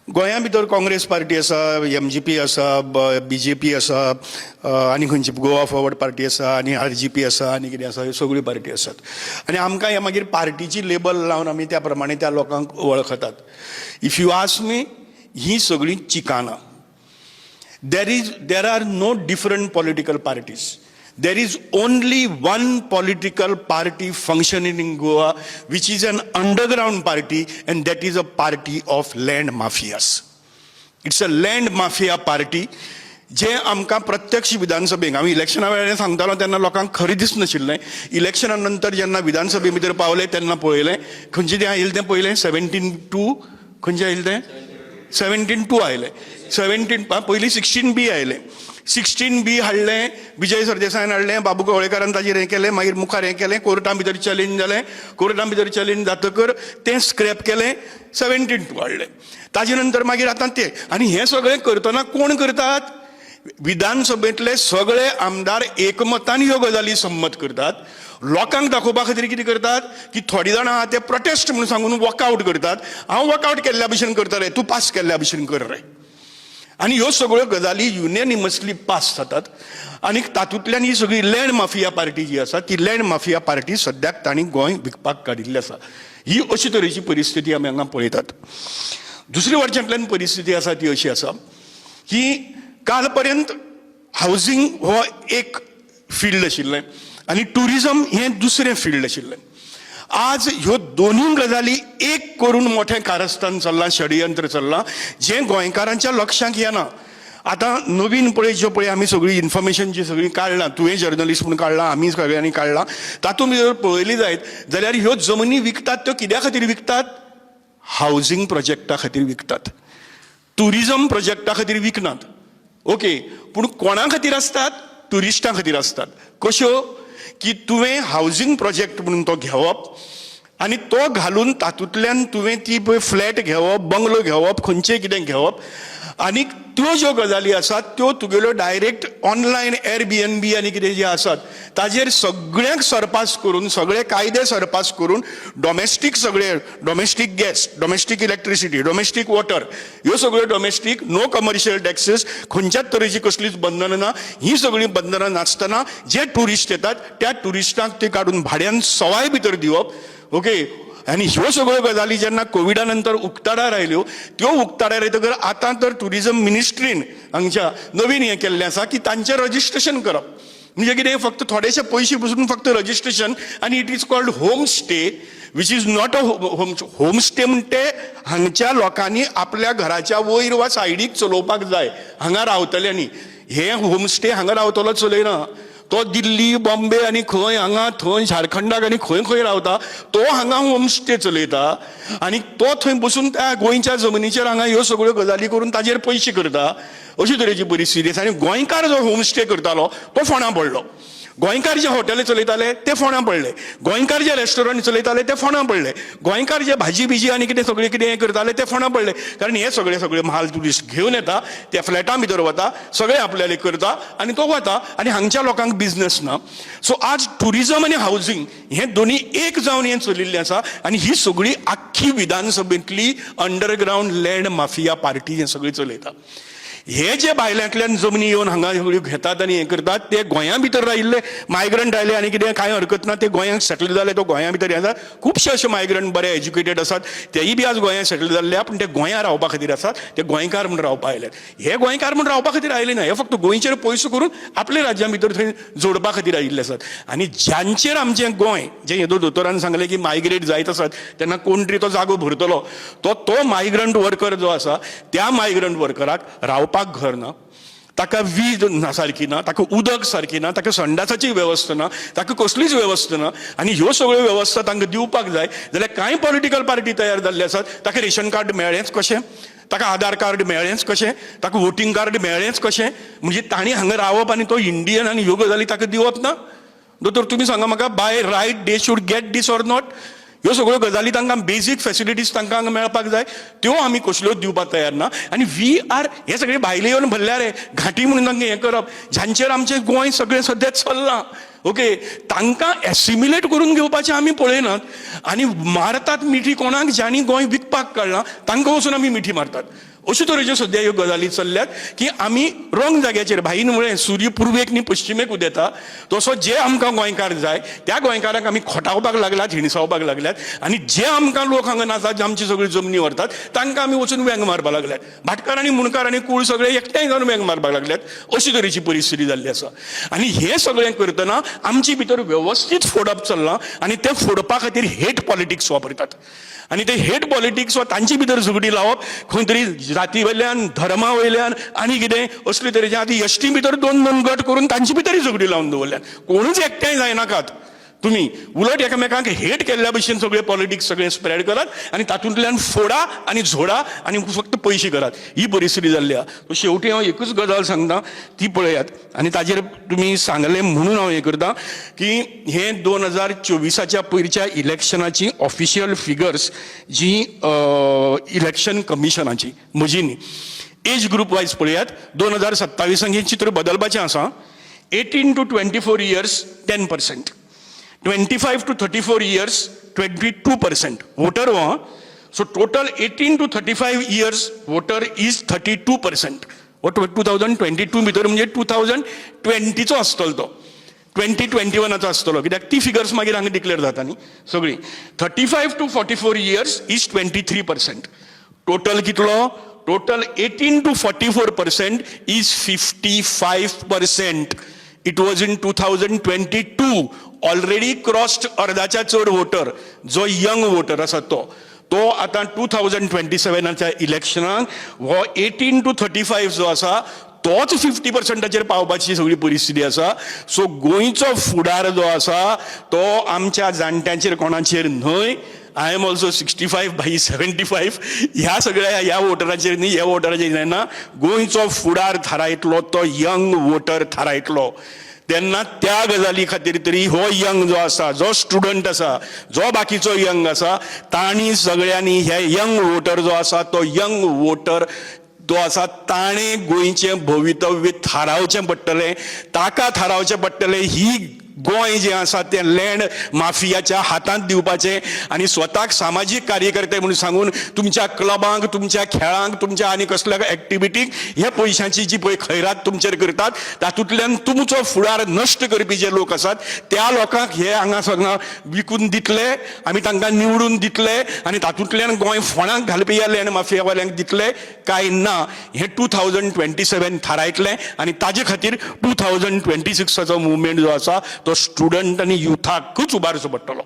गोंया भितर काँग्रेस पार्टी आसा, MGP आसा, BJP आसा, आनी खंयची गोवा फॉरवर्ड पार्टी आसा, आनी RGP आसा, आनी कितें आसा, ह्यो सगळ्यो पार्टी आसात. आनी आमकां हे मागीर पार्टीची लेबल लावन आमी त्या प्रमाणे त्या लोकांक वळखतात. इफ यू आस्क मी, ही सगळीं चिकाना. There are no different political parties. There is only one political party functioning in Goa, which is an underground party, and that is a party of land mafias. It's a land mafia party. जे आमकां प्रत्यक्ष विधानसभेक आमी इलेक्शना वेळार सांगतालो तेन्ना लोकांक खरें दिसनाशिल्लें. इलेक्शना नंतर जेन्ना विधानसभे भितर पावले तेन्ना पळयलें खंयचें तें आयिल्लें तें पळयलें 17-2 खंयचें आयिल्लें तें 17-2 आयलें. 17 पयलीं 16B आयलें. 16B हाडलें, विजय सरदेसायान हाडलें, बाबू कवळेकारान ताजेर हें केलें, मागीर मुखार हें केलें, कोर्टां भितर चॅलेंज जालें. कोर्टां भितर चॅलेंज जातकर तें स्क्रॅप केलें, 17-2 हाडलें. ताजे नंतर मागीर आतां तें. आनी हें सगळें करतना कोण करतात? विधानसभेंतले सगळे आमदार एकमतान ह्यो गजाली संमत करतात. लोकांक दाखोवपा खातीर कितें करतात की थोडीं जाणां आहा ते प्रोटेस्ट म्हणून सांगून वॉकआउट करतात. हांव वॉकआउट केल्ल्या भशेन करता रे, तूं पास केल्ल्या भशेन कर रे. आनी ह्यो सगळ्यो गजाली युनेनिमसली पास जातात. आनी तातूंतल्यान ही सगळी लँड माफिया पार्टी जी आसा ती लँड माफिया पार्टी सद्याक तांणी गोंय विकपाक काडिल्ली आसा. ही अशी तरेची परिस्थिती आमी हांगा पळयतात. दुसरे वटच्यातल्यान परिस्थिती आसा ती अशी आसा की काल पर्यंत हावजींग हो एक फिल्ड आशिल्लें आनी टुरिजम हें दुसरें फिल्ड आशिल्लें. आज ह्यो दोनूय गजाली एक करून मोठें कारस्थान चल्लां, षडयंत्र चल्लां, जें गोंयकारांच्या लक्षांत येना. आतां नवीन पळय ज्यो पळय आमी सगळी इन्फॉर्मेशन जी सगळी काडलां, तुवें जर्नलिस्ट म्हणून काडलां, आमी सगळ्यांनी काडलां, तातूंत जर पळयली जायत जाल्यार ह्यो जमनी विकतात त्यो कित्या खातीर विकतात? हावजींग प्रोजेक्टा खातीर विकतात. टुरिजम प्रोजेक्टा खातीर विकनात. ओके, पूण कोणा खातीर आसतात? टुरिस्टां खातीर आसतात. कश्यो की तुवें हावजींग प्रोजेक्ट म्हणून तो घेवप आनी तो घालून तातूंतल्यान तुवें ती पळय फ्लॅट घेवप, बंगलो घेवप, खंयचें कितें घेवप. आनी त्यो ज्यो गजाली आसात त्यो तुगेल्यो डायरेक्ट ऑनलायन Airbnb आनी कितें जे आसात ताजेर सगळ्यांक सरपास करून, सगळे कायदे सरपास करून डॉमेस्टीक सगळे, domestic gas, domestic electricity, domestic water, ह्यो सगळ्यो डॉमेस्टीक, नो कमर्शियल टॅक्सीस, खंयच्याच तरेची कसलीच बंधनां ना. ही सगळीं बंधनां नासतना जे ट्युरिस्ट येतात त्या ट्युरिस्टांक ते काडून भाड्यान सवाय भितर दिवप. ओके, आनी ह्यो सगळ्यो गजाली जेन्ना कोविडा नंतर उक्ताडार आयल्यो, त्यो उक्ताडार येतकर आतां तर टुरिजम मिनिस्ट्रीन हांगच्या नवीन हें केल्लें आसा की तांचें रजिस्ट्रेशन करप. म्हणजे कितें, फक्त थोडेशे पयशे बसून फक्त रजिस्ट्रेशन. आनी it is called home stay, which is not a home stay. म्हणटे हांगच्या लोकांनी आपल्या घराच्या वयर वा सायडीक चलोवपाक जाय, हांगा रावतल्यांनी. हे होम स्टे हांगा रावतलो चलयना. तो दिल्ली, बॉम्बे आनी खंय हांगा थंय झारखंडाक आनी खंय खंय रावता, तो हांगा होम स्टे चलयता आनी तो थंय बसून त्या गोंयच्या जमनीचेर हांगा ह्यो सगळ्यो गजाली करून ताजेर पयशे करता. अशी तरेची परिस्थिती आसा. आनी गोंयकार जो होम स्टे करतालो तो फोंडां पडलो. गोंयकार जे हॉटेल चलयताले ते फोंडां पडले. गोंयकार जे रेस्टॉरंट चलयताले ते फोंडां पडले. गोंयकार जे भाजी बिजी आनी कितें सगळें कितें हें करताले ते फोंडां पडले. कारण हे सगळे म्हाल ट्युरिस्ट घेवन येता, त्या फ्लॅटां भितर वता, सगळे आपल्याले करता आनी तो वता आनी हांगच्या लोकांक बिझनस ना. सो आज टुरिजम आनी हावजींग हें दोनी एक जावन हें चलिल्लें आसा. आनी ही सगळी आख्खी विधानसभेंतली अंडरग्रावंड लँड माफिया पार्टी हें सगळें चलयता. हे जे भायल्यांतल्यान जमनी येवन हांगा सगळ्यो घेतात आनी हें करतात ते गोंया भितर राविल्ले मायग्रंट आयले आनी कितें कांय हरकत ना, ते गोंयांत सेटल जाले, तो गोंया भितर हें जाता. खुबशे अशे मायग्रंट बरे एज्युकेटेड आसात, तेयी बी आज गोंयांत सेटल जाल्ले, पूण ते गोंया रावपा खातीर आसात. ते गोंयकार म्हूण रावपा आयल्यात. हे गोंयकार म्हूण रावपा खातीर आयले ना, हे फक्त गोंयचेर पयसो करून आपल्या राज्या भितर थंय जोडपा खातीर आयिल्ले आसात. आनी ज्यांचेर आमचें गोंय, जे येदो दोतोरान सांगलें की मायग्रेट जायत आसात तेन्ना कोण तरी तो जागो भरतलो, तो मायग्रंट वर्कर जो आसा त्या मायग्रंट वर्कराक रावपाक घर ना, ताका वीज सारकी ना, ताका उदक सारकी ना, ताका संडासाची वेवस्था ना, ताका कसलीच वेवस्था ना. आनी ह्यो सगळ्यो वेवस्था तांकां दिवपाक जाय जाल्यार कांय पॉलिटिकल पार्टी तयार जाल्ले आसात. ताका रेशन कार्ड मेळ्ळेंच कशें, ताका आधार कार्ड मेळ्ळेंच कशें, ताका वोटींग कार्ड मेळ्ळेंच कशें. म्हणजे तांणी हांगा रावप आनी तो इंडियन आनी ह्यो गजाली ताका दिवप ना. दोतोर तुमी सांगा म्हाका, by right they should get these or not. ह्यो सगळ्यो गजाली तांकां बेजीक फॅसिलिटीज तांकां हांगा मेळपाक जाय, त्यो आमी कसल्योच दिवपाक तयार ना. आनी वी आर हे सगळे भायले येवन भरल्या रे घाटी म्हणून तांकां हें करप, ज्यांचेर आमचें गोंय सगळें सद्या चल्लां. ओके, तांकां एसिम्युलेट करून घेवपाचें आमी पळयनात. आनी मारतात मिठी कोणाक, ज्यांनी गोंय विकपाक काडलां तांकां वचून आमी मिठी मारतात. अशे तरेच्यो सद्या ह्यो गजाली चल्ल्यात की आमी रॉंग जाग्याचेर भाईन म्हळें सूर्य पुर्वेक न्ही पश्चिमेक उदेता तसो जे आमकां गोंयकार जाय त्या गोंयकारांक आमी खोटावपाक लागल्यात हिणसावपाक लागल्यात आनी जे आमकां लोक हांगा नातात जे आमची सगळी जमनी व्हरतात तांकां आमी वचून वेंग मारपाक लागल्यात भाटकार आनी मुणकार आनी कूळ सगळे एकठांय जावन वेंग मारपाक लागल्यात अशी तरेची परिस्थिती जाल्ली आसा आनी हे सगळें करतना आमचे भितर वेवस्थीत फोडप चल्लां आनी ते फोडपा खातीर हेट पॉलिटिक्स वापरतात आनी ते हेट पॉलिटिक्स वा तांचे भितर झगडी लावप खंय तरी जाती वयल्यान धर्मा वयल्यान आनी कितें असले तरेचे आतां एसटी भितर दोन गट करून तांचे भितरय झगडी लावन दवरल्यात कोणूच एकठांय जायनाकात तुम्ही उलट एकामेकांक हेट केल्ल्या भशेन सगळे पॉलिटिक्स सगळे स्प्रेड करात आनी तातूंतल्यान फोडा आनी झोडा आनी फक्त पयशे करात ही परिस्थिती जाल्ली आहा शेवटी हांव एकूच गजाल सांगता ती पळयात आनी ताजेर तुमी सांगलें म्हणून हांव हें करता की हे 2024च्या पयरच्या इलेक्शनाची ऑफिशियल फिगर्स जी इलेक्शन कमिशनाची म्हजी न्ही एज ग्रुप वायज पळयात 2027 हें चित्र बदलपाचें आसा 18 to 24 years 10%. 25 to 34 years 22% voter हो so total 18 to 35 years voter is 32% what 2022 भितर म्हणजे 2020 चो आसतलो तो 2021 चो आसतलो कित्याक ती फिगर्स मागीर हांगा डिक्लेअर जाता न्ही सगळी 35 to 44 years is 23% टोटल कितलो total 18 to 44% is 55%. It was in 2022 already crossed अर्धाच्या चड वोटर जो यंग वोटर आसा तो आता 2027च्या इलेक्शनाक हो 18 to 35 जो आसा तोच 50%चेर पावपाची सगळी परिस्थिती आसा सो गोंयचो फुडार जो आसा तो आमच्या जाणट्यांचेर कोणाचेर न्हय आय एम ऑल्सो 65/75 ह्या सगळ्या ह्या वोटराचेर न्ही ह्या वोटराचेर जायना गोंयचो फुडार थारायतलो तो यंग वोटर थारायतलो तेन्ना त्या गजाली खातीर तरी हो यंग जो आसा जो स्टुडंट आसा जो बाकीचो यंग आसा तांणी सगळ्यांनी हे यंग वोटर जो आसा तो यंग वोटर तो आसा ताणें गोंयचें भवितव्य थारावचें पडटलें ताका थारावचें पडटलें ही गोंय जें आसा तें लँड माफियाच्या हातांत दिवपाचें आनी स्वताक सामाजीक कार्यकर्ते म्हणून सांगून तुमच्या क्लबांक तुमच्या खेळांक तुमच्या आनी कसल्या एक्टिविटीक हे पयशांची जी पळय खैरात तुमचेर करतात तातूंतल्यान तुमचो फुडार नश्ट करपी जे लोक आसात त्या लोकांक हे हांगा सगळं विकून दितले आमी तांकां निवडून दितले आनी तातूंतल्यान गोंय फोंडांक घालपी ह्या लँड माफियावाल्यांक दितले काय ना हे 2027 थारायतलें आनी ताजे खातीर 2026 मुवमेंट जो आसा तो स्टुडंट आनी युथाकूच उबारचो पडटलो